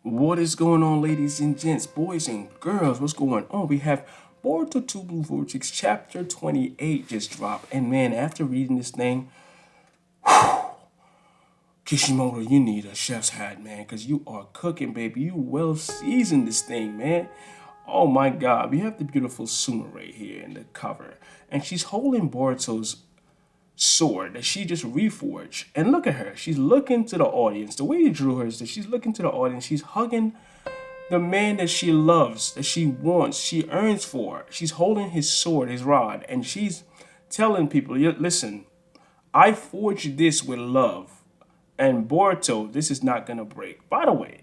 What is going on, ladies and gents, boys and girls? What's going on? We have Boruto 2 Blue Vortex chapter 28 just dropped. And man, after reading this thing, Kishimoto, you need a chef's hat, man, because you are cooking, baby. You well seasoned this thing, man. Oh my god, we have the beautiful Sumire here in the cover. And she's holding Boruto's sword that she just reforged. And look at her. She's looking to the audience. The way you drew her is that she's looking to the audience. She's hugging the man that she loves, that she wants, she earns for. She's holding his sword, his rod, and she's telling people, listen, I forged this with love. And Boruto, this is not gonna break. By the way,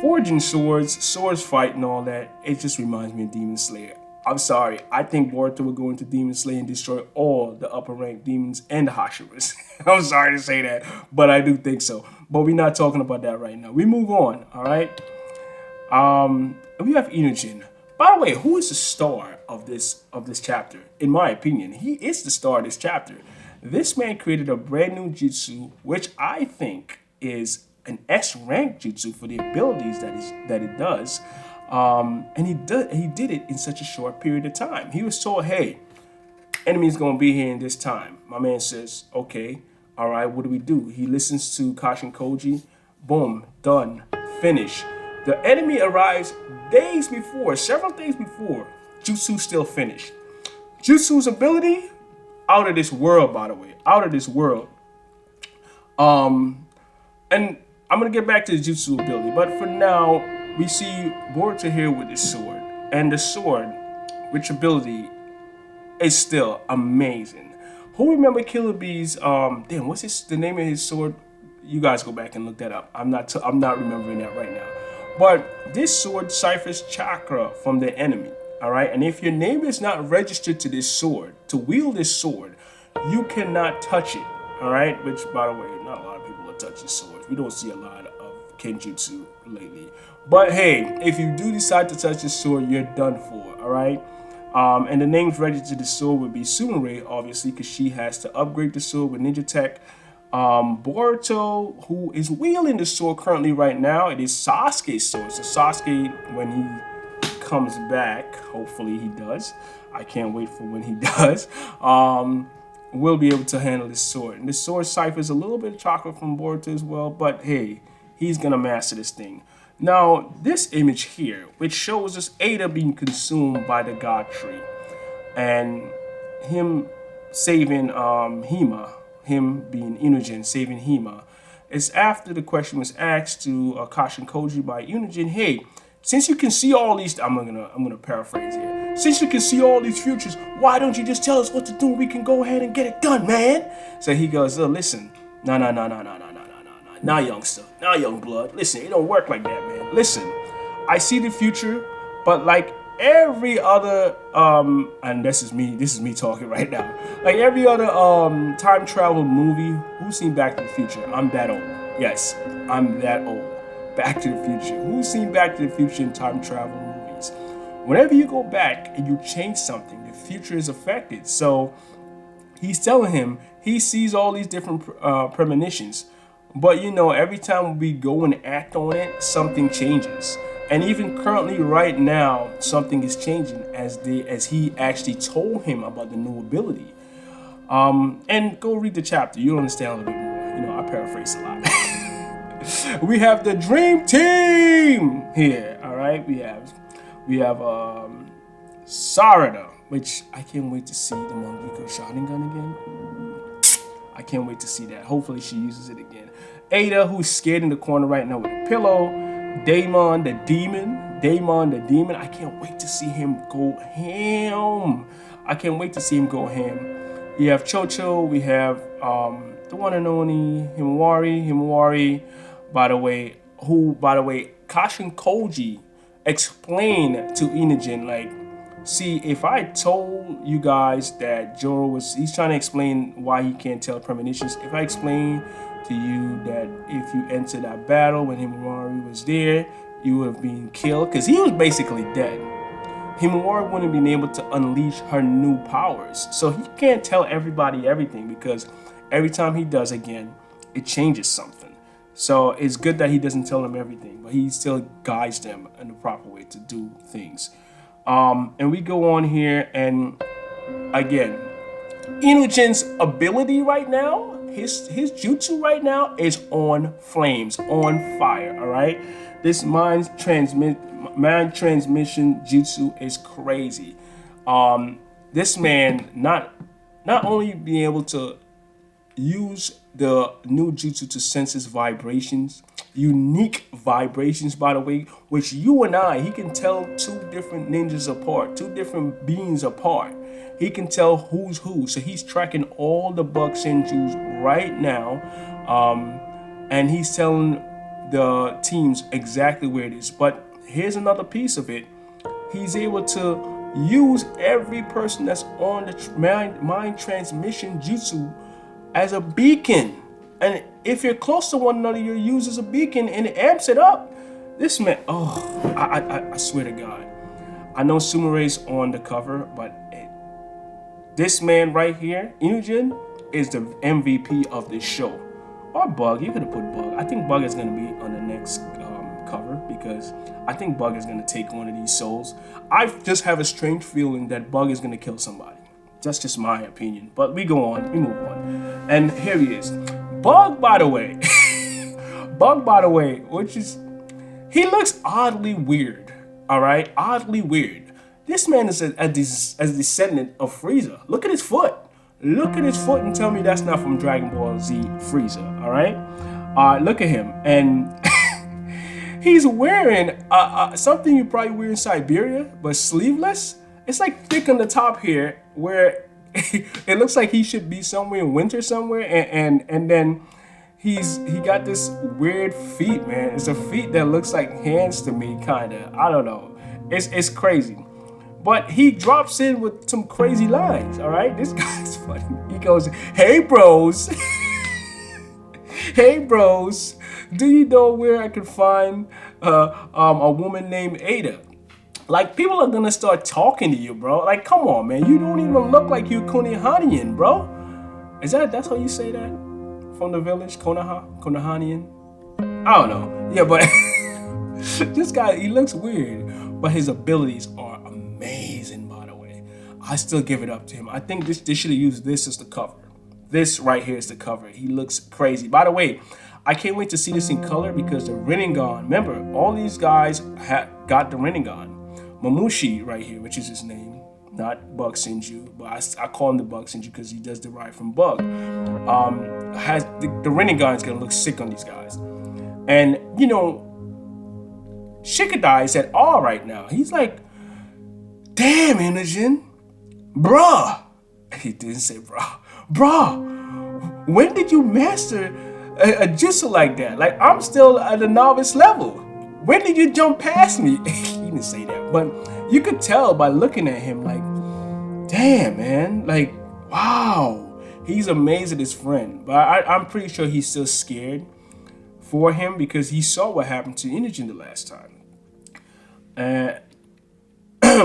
forging swords fight and all that, it just reminds me of Demon Slayer. I'm sorry, I think Boruto would go into Demon Slayer and destroy all the upper rank demons and the Hashiras. I'm sorry to say that, but I do think so. But we're not talking about that right now. We move on, all right? We have Inujin. By the way, who is the star of this chapter? In my opinion, he is the star of this chapter. This man created a brand new jutsu, which I think is an S rank jutsu for the abilities that it does. And he did it in such a short period of time. He was told, hey, enemy's gonna be here in this time. My man says, okay, all right, what do we do? He listens to Kashin Koji. Boom, done, finish. The enemy arrives days before, several days before. Jutsu still finished. Jutsu's ability, out of this world, by the way, out of this world. And I'm gonna get back to the jutsu ability, but for now, we see Boruto here with his sword, and the sword, which ability, is still amazing. Who remember Killer Bee's? What's the name of his sword? You guys go back and look that up. I'm not remembering that right now. But this sword ciphers chakra from the enemy. All right, and if your name is not registered to this sword, to wield this sword, you cannot touch it. All right, which, by the way, not a lot of people are touching swords. We don't see a lot of kenjutsu lately. But hey, if you do decide to touch this sword, you're done for. All right. And the names registered to the sword would be Sumire, obviously, because she has to upgrade the sword with ninja tech. Boruto, who is wielding the sword currently right now, it is Sasuke's sword. So Sasuke, when he comes back, hopefully he does. I can't wait for when he does. Will be able to handle this sword. And this sword ciphers a little bit of chakra from Boruto as well, but hey, he's gonna master this thing. Now, this image here, which shows us Ada being consumed by the God Tree, and him saving Hima, him being Inujin saving Hima, is after the question was asked to Kashin Koji by Inujin, hey, since you can see all these, I'm gonna paraphrase here. Since you can see all these futures, why don't you just tell us what to do? We can go ahead and get it done, man. So he goes, listen, no, now youngster, now young blood. Listen, it don't work like that, man. Listen, I see the future, but like every other, and this is me talking right now. Like every other time travel movie, who's seen Back to the Future? I'm that old. Yes, I'm that old. Back to the Future. Who's seen Back to the Future in time travel movies? Whenever you go back and you change something, the future is affected. So he's telling him he sees all these different premonitions, but every time we go and act on it, something changes. And even currently, right now, something is changing as he actually told him about the new ability. And go read the chapter. You'll understand a little bit more. I paraphrase a lot. We have the dream team here. All right, we have Sarada, which I can't wait to see the Mongriko Sharingan again. I can't wait to see that. Hopefully she uses it again. Ada, who's scared in the corner right now with a pillow. Daemon the demon. I can't wait to see him go ham. You have Chocho. We have the one and only Himawari. By the way, Kashin Koji explained to Inujin, like, see, if I told you guys that he's trying to explain why he can't tell premonitions. If I explain to you that if you enter that battle when Himawari was there, you would have been killed, because he was basically dead. Himawari wouldn't have been able to unleash her new powers. So he can't tell everybody everything, because every time he does again, it changes something. So it's good that he doesn't tell them everything, but he still guides them in the proper way to do things. And we go on here, and again, Inujin's ability right now, his jutsu right now is on flames, on fire. All right, this mind transmission jutsu is crazy. This man not only being able to use the new jutsu to sense his vibrations, unique vibrations, by the way, which you and I, he can tell two different ninjas apart, two different beings apart. He can tell who's who. So he's tracking all the Buck Senjus right now. And he's telling the teams exactly where it is. But here's another piece of it. He's able to use every person that's on the mind transmission jutsu as a beacon. And if you're close to one another, you use as a beacon and it amps it up. This man, I swear to God. I know Sumere's on the cover, but this man right here, Inujin, is the MVP of this show. Or Bug, you could have put Bug. I think Bug is going to be on the next cover because I think Bug is going to take one of these souls. I just have a strange feeling that Bug is going to kill somebody. That's just my opinion. But we go on, we move on. And here he is. Bug, by the way. Bug, by the way, he looks oddly weird. All right? Oddly weird. This man is a descendant of Frieza. Look at his foot. Look at his foot and tell me that's not from Dragon Ball Z Frieza. All right? Look at him. And he's wearing something you probably wear in Siberia, but sleeveless. It's like thick on the top here where it looks like he should be somewhere in winter somewhere. And then he got this weird feet, man. It's a feet that looks like hands to me, kind of. I don't know. It's crazy. But he drops in with some crazy lines, all right? This guy's funny. He goes, "Hey, bros. Hey, bros. Do you know where I can find a woman named Ada?" Like, people are gonna start talking to you, bro. Like, come on, man. You don't even look like you Konahanian, bro. That's how you say that? From the village? Konahanian? I don't know. Yeah, but this guy, he looks weird. But his abilities are amazing, by the way. I still give it up to him. I think they should have used this as the cover. This right here is the cover. He looks crazy. By the way, I can't wait to see this in color because the Rinnegan, remember, all these guys got the Rinnegan. Mamushi right here, which is his name, not Bug Senju, but I call him the Bug Senju because he does derive from Bug. Has the Rinnegan is gonna look sick on these guys, and you know, Shikadai is at all right now. He's like, "Damn, Inujin, bruh." He didn't say bruh. When did you master a jutsu like that? Like, I'm still at a novice level. When did you jump past me? He didn't say that, but you could tell by looking at him, like, damn, man, like, wow, he's amazed at his friend. But I'm pretty sure he's still scared for him because he saw what happened to Inujin the last time.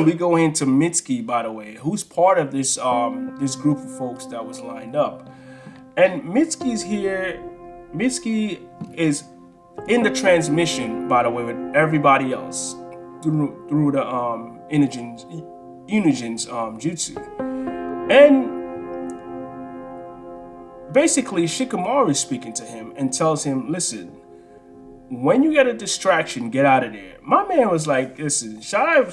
We go into Mitsuki, by the way, who's part of this this group of folks that was lined up. And Mitsuki's here. Mitsuki is in the transmission, by the way, with everybody else through the Inujin's jutsu. And basically Shikamaru is speaking to him and tells him, "Listen, when you get a distraction, get out of there." My man was like, "Listen, should I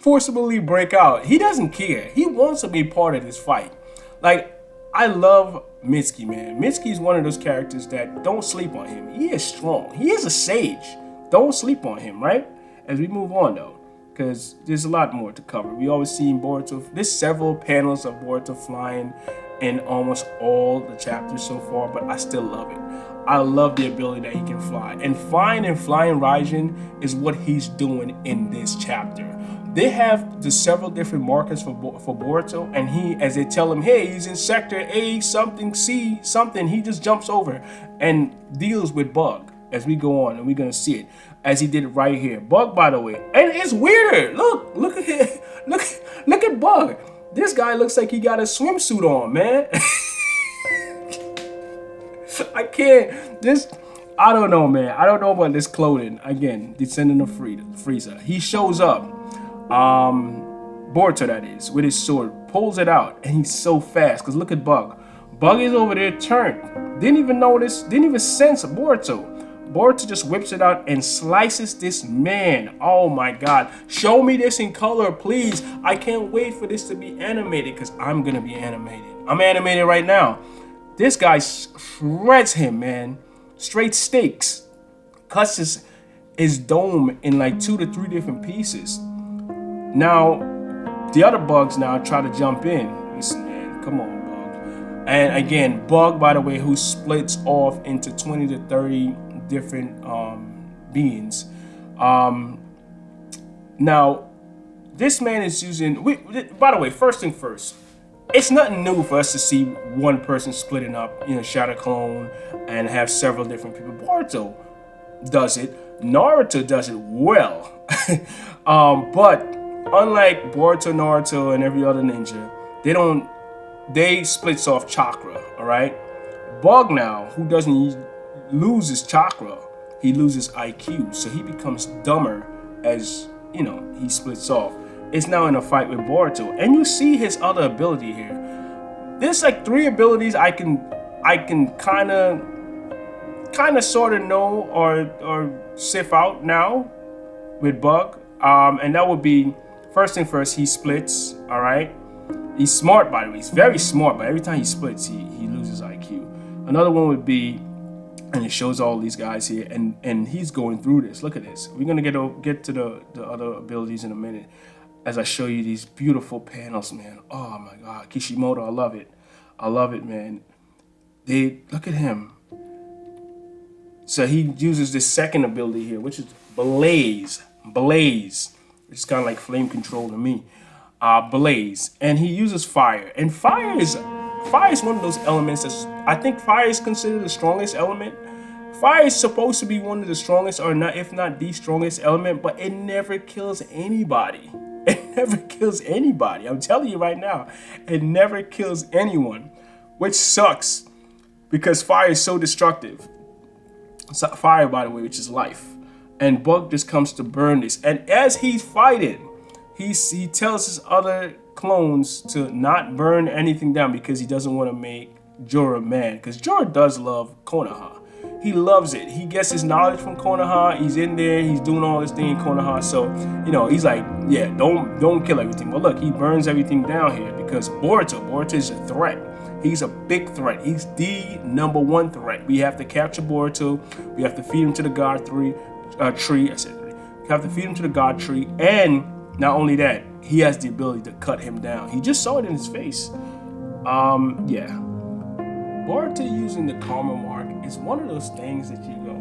forcibly break out?" He doesn't care. He wants to be part of this fight. Like, I love Mitsuki, man. Mitsuki is one of those characters that don't sleep on him. He is strong. He is a sage. Don't sleep on him, right? As we move on, though, because there's a lot more to cover. We always see Boruto. There's several panels of Boruto flying in almost all the chapters so far, but I still love it. I love the ability that he can fly. And flying Raijin is what he's doing in this chapter. They have the several different markers for Boruto, and he, as they tell him, "Hey, he's in sector A something, C something," he just jumps over and deals with Bug as we go on, and we're gonna see it as he did right here. Bug, by the way, and it's weirder. Look at him. Look at Bug. This guy looks like he got a swimsuit on, man. I can't. I don't know, man. I don't know about this clothing. Again, descendant of Frieza. He shows up. Boruto, that is, with his sword, pulls it out, and he's so fast. Cause look at Bug. Bug is over there turned. Didn't even notice. Didn't even sense Boruto. Boruto just whips it out and slices this man. Oh my God. Show me this in color, please. I can't wait for this to be animated because I'm going to be animated. I'm animated right now. This guy shreds him, man. Straight steaks. Cuts his dome in like 2 to 3 different pieces. Now, the other bugs now try to jump in. Listen, man, come on, Bug. And again, Bug, by the way, who splits off into 20 to 30 different beings. Now, this man is using. By the way, first thing first, it's nothing new for us to see one person splitting up, Shadow Clone, and have several different people. Boruto does it. Naruto does it well. But unlike Boruto, Naruto, and every other ninja, they splits off chakra. All right. Bug now, who doesn't loses chakra, he loses IQ, so he becomes dumber as he splits off. It's now in a fight with Boruto, and you see his other ability here. There's like 3 abilities I can kind of sort of know or sift out now with Bug, and that would be first thing first. He splits. All right, he's smart, by the way. He's very smart, but every time he splits, he loses IQ. Another one would be. And it shows all these guys here, and he's going through this. Look at this. We're gonna get to the other abilities in a minute, as I show you these beautiful panels, man. Oh my God, Kishimoto, I love it, man. Look at him. So he uses this second ability here, which is Blaze, which is kind of like flame control to me. Blaze, and he uses fire, and fire is one of those elements I think fire is considered the strongest element. Fire is supposed to be one of the strongest, or not, if not the strongest element, but it never kills anybody. It never kills anybody. I'm telling you right now, it never kills anyone, which sucks because fire is so destructive. Fire, by the way, which is life. And Bug just comes to burn this. And as he's fighting, he tells his other clones to not burn anything down because he doesn't want to make Jorah mad. Because Jorah does love Konoha. He loves it. He gets his knowledge from Konoha. He's in there. He's doing all this thing in Konoha. So, he's like, yeah, don't kill everything. But look, he burns everything down here because Boruto is a threat. He's a big threat. He's the #1 threat. We have to capture Boruto. We have to feed him to the God tree. We have to feed him to the God tree. And not only that, he has the ability to cut him down. He just saw it in his face. Yeah. Boruto using the karma mark is one of those things that you go,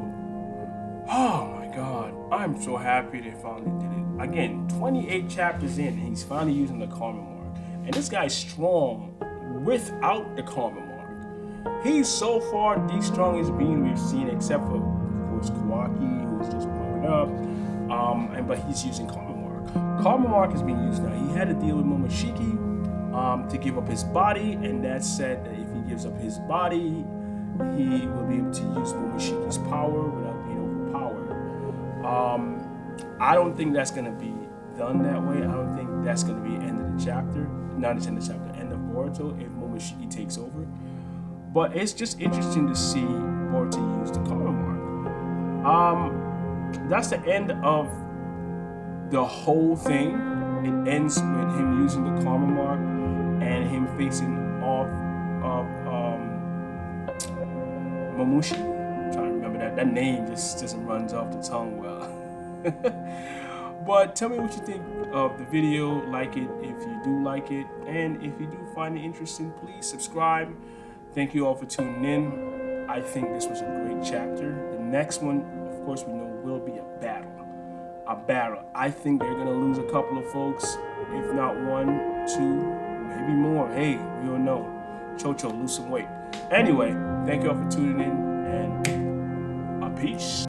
oh my God, I'm so happy they finally did it. Again, 28 chapters in, and he's finally using the karma mark. And this guy's strong without the karma mark. He's so far the strongest being we've seen, except for, of course, Kawaki, who's just powered up. But he's using karma mark. Karma mark is being used now. He had to deal with Momoshiki to give up his body, and that said that if he gives up his body, he will be able to use Momoshiki's power without being overpowered. I don't think that's going to be done that way. I don't think that's going to be end of the chapter. Not the end of the chapter, end of Boruto if Momoshiki takes over. But it's just interesting to see Boruto use the karma mark. That's the end of the whole thing. It ends with him using the karma mark and him facing off of Mamushi. I'm trying to remember that. That name just runs off the tongue well. But tell me what you think of the video. Like it if you do like it. And if you do find it interesting, please subscribe. Thank you all for tuning in. I think this was a great chapter. The next one, of course, we know will be a battle. I think they're gonna lose a couple of folks, if not 1, 2, maybe more. Hey, we don't know. Chocho, lose some weight. Anyway, thank you all for tuning in, and peace.